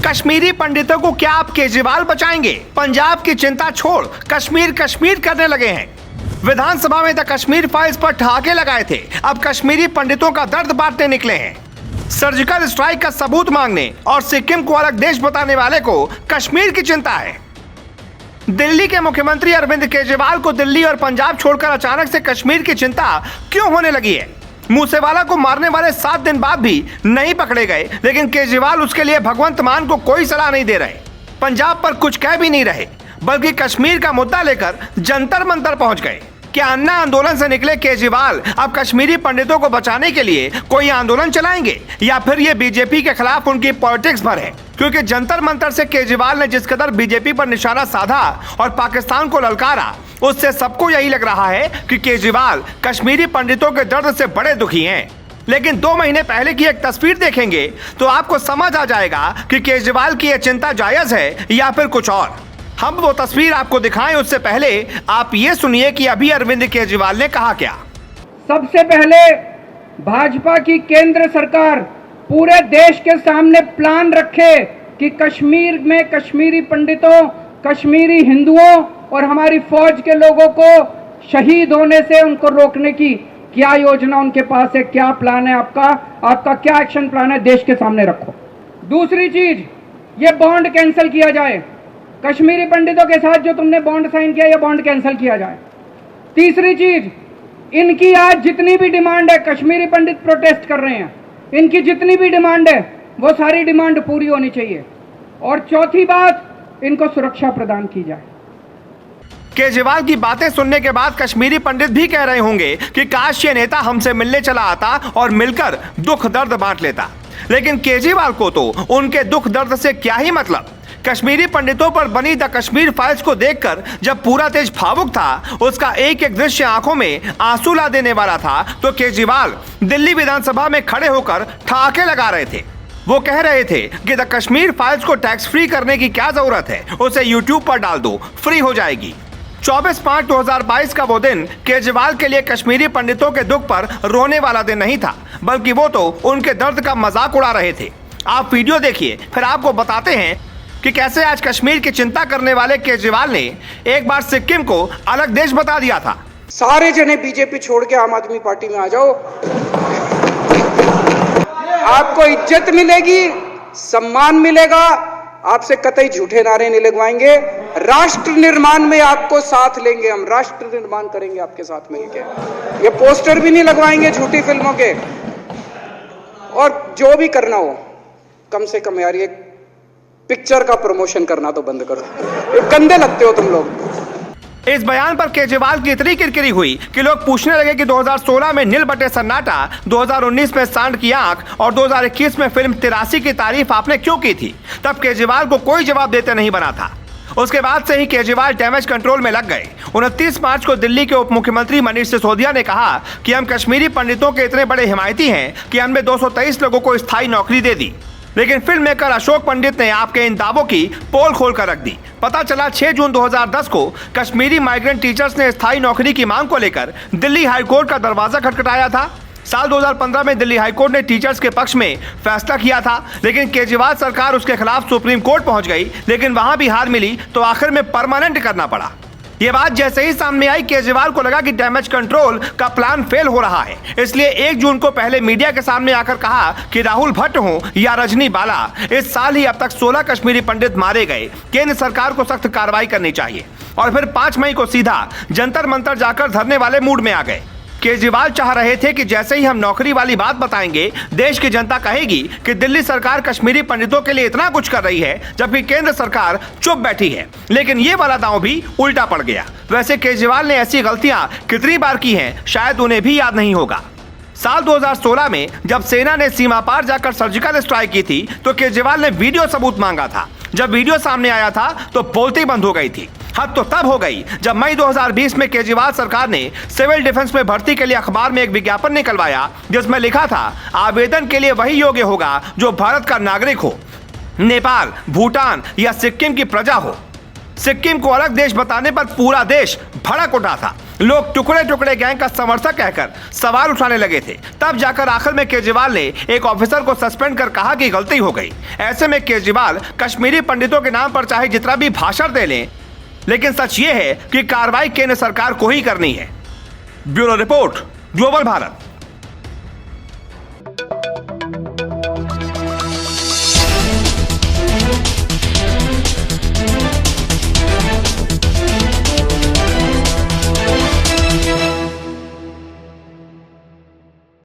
कश्मीरी पंडितों को क्या आप केजरीवाल बचाएंगे? पंजाब की चिंता छोड़ कश्मीर कश्मीर करने लगे हैं। विधानसभा में द कश्मीर फाइल्स पर ठहाके लगाए थे, अब कश्मीरी पंडितों का दर्द बांटने निकले हैं। सर्जिकल स्ट्राइक का सबूत मांगने और सिक्किम को अलग देश बताने वाले को कश्मीर की चिंता है। दिल्ली के मुख्यमंत्री अरविंद केजरीवाल को दिल्ली और पंजाब छोड़कर अचानक से कश्मीर की चिंता क्यों होने लगी है? मूसेवाला को मारने वाले 7 दिन बाद भी नहीं पकड़े गए, लेकिन केजरीवाल उसके लिए भगवंत मान को कोई सलाह नहीं दे रहे, पंजाब पर कुछ कह भी नहीं रहे, बल्कि कश्मीर का मुद्दा लेकर जंतर मंतर पहुंच गए। क्या अन्ना आंदोलन से निकले केजरीवाल अब कश्मीरी पंडितों को बचाने के लिए कोई आंदोलन चलाएंगे, या फिर ये बीजेपी के खिलाफ उनकी पॉलिटिक्स भर है? क्योंकि जंतर मंतर से केजरीवाल ने जिस कदर बीजेपी पर निशाना साधा और पाकिस्तान को ललकारा, उससे सबको यही लग रहा है कि केजरीवाल कश्मीरी पंडितों के दर्द से बड़े दुखी हैं। लेकिन 2 महीने पहले की एक तस्वीर देखेंगे तो आपको समझ आ जाएगा कि केजरीवाल की यह चिंता जायज है या फिर कुछ और। हम वो तस्वीर आपको दिखाएं उससे पहले आप ये सुनिए कि अभी अरविंद केजरीवाल ने कहा क्या। सबसे पहले भाजपा की केंद्र सरकार पूरे देश के सामने प्लान रखे कि कश्मीर में कश्मीरी पंडितों, कश्मीरी हिंदुओं और हमारी फौज के लोगों को शहीद होने से उनको रोकने की क्या योजना उनके पास है, क्या प्लान है आपका क्या एक्शन प्लान है, देश के सामने रखो। दूसरी चीज, ये बॉन्ड कैंसिल किया जाए, कश्मीरी पंडितों के साथ जो तुमने बॉन्ड साइन किया, ये बॉन्ड कैंसिल किया जाए। तीसरी चीज, इनकी आज जितनी भी डिमांड है, कश्मीरी पंडित प्रोटेस्ट कर रहे हैं, इनकी जितनी भी डिमांड है वो सारी डिमांड पूरी होनी चाहिए। और चौथी बात, इनको सुरक्षा प्रदान की जाए। केजरीवाल की बातें सुनने के बाद कश्मीरी पंडित भी कह रहे होंगे कि काश ये नेता हमसे मिलने चला आता और मिलकर दुख दर्द बांट लेता। लेकिन केजरीवाल को तो उनके दुख दर्द से क्या ही मतलब। कश्मीरी पंडितों पर बनी द कश्मीर फाइल्स को देखकर जब पूरा देश भावुक था, उसका एक एक दृश्य आंखों में आंसू ला देने वाला था, तो केजरीवाल दिल्ली विधानसभा में खड़े होकर ठहाके लगा रहे थे। वो कह रहे थे कि द कश्मीर फाइल्स को टैक्स फ्री करने की क्या जरूरत है, उसे यूट्यूब पर डाल दो, फ्री हो जाएगी। 24/5/2022 का वो दिन केजरीवाल के लिए कश्मीरी पंडितों के दुख पर रोने वाला दिन नहीं था, बल्कि वो तो उनके दर्द का मजाक उड़ा रहे थे। आप वीडियो देखिए, फिर आपको बताते हैं कि कैसे आज कश्मीर की चिंता करने वाले केजरीवाल ने एक बार सिक्किम को अलग देश बता दिया था। सारे जने बीजेपी छोड़ के आम आदमी पार्टी में आ जाओ, आपको इज्जत मिलेगी, सम्मान मिलेगा, आपसे कतई झूठे नारे नहीं लगवाएंगे। राष्ट्र निर्माण में आपको साथ लेंगे, हम राष्ट्र निर्माण करेंगे आपके साथ मिलकर। ये पोस्टर भी नहीं लगवाएंगे झूठी फिल्मों के। और जो भी करना हो, कम से कम यार ये पिक्चर का प्रमोशन करना तो बंद करो, ये गंदे लगते हो तुम लोग। इस बयान पर केजरीवाल की इतनी किरकिरी हुई कि लोग पूछने लगे कि 2016 में नील बटे सन्नाटा, 2019 में सांड की आंख और 2021 में फिल्म 83 की तारीफ आपने क्यों की थी? तब केजरीवाल को कोई जवाब देते नहीं बना था। उसके बाद से ही केजरीवाल डैमेज कंट्रोल में लग गए। 29 मार्च को दिल्ली के उप मुख्यमंत्री मनीष सिसोदिया ने कहा कि हम कश्मीरी पंडितों के इतने बड़े हिमायती हैं कि हमने 223 लोगों को स्थायी नौकरी दे दी। लेकिन फिल्म मेकर अशोक पंडित ने आपके इन दावों की पोल खोल कर रख दी। पता चला 6 जून 2010 को कश्मीरी माइग्रेंट टीचर्स ने स्थायी नौकरी की मांग को लेकर दिल्ली हाईकोर्ट का दरवाजा खटखटाया था। साल 2015 में दिल्ली हाईकोर्ट ने टीचर्स के पक्ष में फैसला किया था, लेकिन केजरीवाल सरकार उसके खिलाफ सुप्रीम कोर्ट पहुंच गई, लेकिन वहां भी हार मिली, तो आखिर में परमानेंट करना पड़ा। ये बात जैसे ही सामने आई, केजरीवाल को लगा कि डैमेज कंट्रोल का प्लान फेल हो रहा है। इसलिए 1 जून को पहले मीडिया के सामने आकर कहा कि राहुल भट्ट हो या रजनी बाला, इस साल ही अब तक 16 कश्मीरी पंडित मारे गए, केंद्र सरकार को सख्त कार्रवाई करनी चाहिए। और फिर 5 मई को सीधा जंतर मंतर जाकर धरने वाले मूड में आ गए। केजरीवाल चाह रहे थे कि जैसे ही हम नौकरी वाली बात बताएंगे, देश की जनता कहेगी कि दिल्ली सरकार कश्मीरी पंडितों के लिए इतना कुछ कर रही है, जबकि केंद्र सरकार चुप बैठी है। लेकिन ये वाला दांव भी उल्टा पड़ गया। वैसे केजरीवाल ने ऐसी गलतियां कितनी बार की हैं, शायद उन्हें भी याद नहीं होगा। साल 2016 में जब सेना ने सीमा पार जाकर सर्जिकल स्ट्राइक की थी, तो केजरीवाल ने वीडियो सबूत मांगा था। जब वीडियो सामने आया था तो बोलती बंद हो गई थी। हद तो तब हो गई जब मई 2020 में केजरीवाल सरकार ने सिविल डिफेंस में भर्ती के लिए अखबार में एक विज्ञापन निकलवाया, जिसमें लिखा था आवेदन के लिए वही योग्य होगा जो भारत का नागरिक हो, नेपाल, भूटान या सिक्किम की प्रजा हो। सिक्किम को अलग देश बताने पर पूरा देश भड़क उठा था। लोग टुकड़े टुकड़े गैंग का समर्थक कहकर सवाल उठाने लगे थे। तब जाकर आखिर में केजरीवाल ने एक ऑफिसर को सस्पेंड कर कहा कि गलती हो गई। ऐसे में केजरीवाल कश्मीरी पंडितों के नाम पर चाहे जितना भी भाषण दे लें, लेकिन सच ये है कि कार्रवाई केंद्र सरकार को ही करनी है। Bureau report, global Bharat.